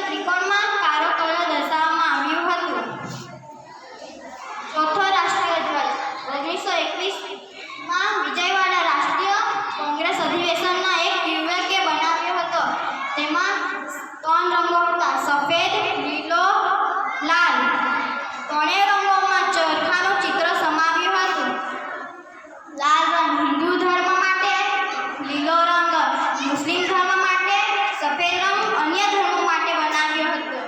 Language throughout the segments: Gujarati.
ત્રિકોણમાં કાળો કલર દર્શાવવામાં આવ્યું હતું. ચોથો રાષ્ટ્રીય ધ્વજ 1921માં વિજયવાડા રાષ્ટ્રીય કોંગ્રેસ અધિવેશનના એક યુવકે બનાવ્યો હતો. તેમાં 3 રંગો હતા: સફેદ, લીલો, લાલ. ત્રણેય રંગોમાં ચરખાનું ચિત્ર સમાવ્યું હતું. લાલ રંગ હિન્દુ ધર્મ માટે, લીલો રંગ મુસ્લિમ ધર્મ માટે, સફેદ રંગ અન્ય ધર્મો માટે બનાવ્યો હતો.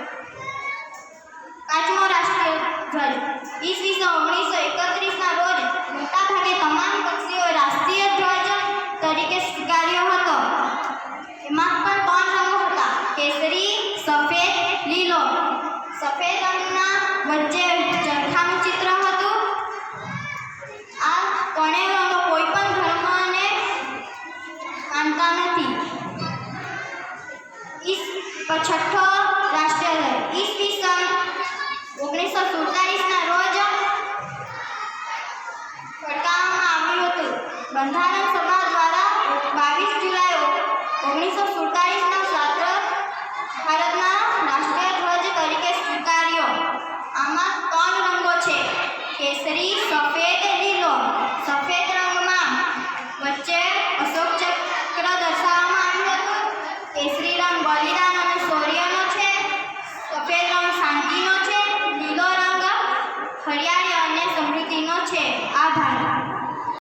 પાંચમો રાષ્ટ્રીય ધ્વજ ઈસવીસન 1931ના રોજ મોટાભાગે તમામ પક્ષીઓએ રાષ્ટ્રીય ધ્વજ તરીકે સ્વીકાર્યો હતો. એમાં પણ 3 રંગો હતા: કેસરી, સફેદ, લીલો. સફેદ રંગના વચ્ચે ચરખાનું ચિત્ર હતું. આ ત્રણેય રંગો કોઈ પણ ધર્મને માનતા નથી. છઠ્ઠો રાષ્ટ્રીય ધ્વજ ઈસવીસન 1947ના રોજ ફરકાવવામાં આવ્યું હતું. બંધારણ સભા દ્વારા 22 જુલાઈ 1947ના રાત્રે ભારતના રાષ્ટ્રીય ધ્વજ તરીકે સ્વીકાર્યો. આમાં 3 રંગો છે: કેસરી, સફેદ, લીલો. સફેદ રંગમાં વચ્ચે અશોક ચક્ર દર્શાવવામાં આવ્યું હતું. કેસરી રંગ બલિદાન અને શૌર્યનો છે. સફેદ રંગ શાંતિનો છે. લીલો રંગ હરિયાળી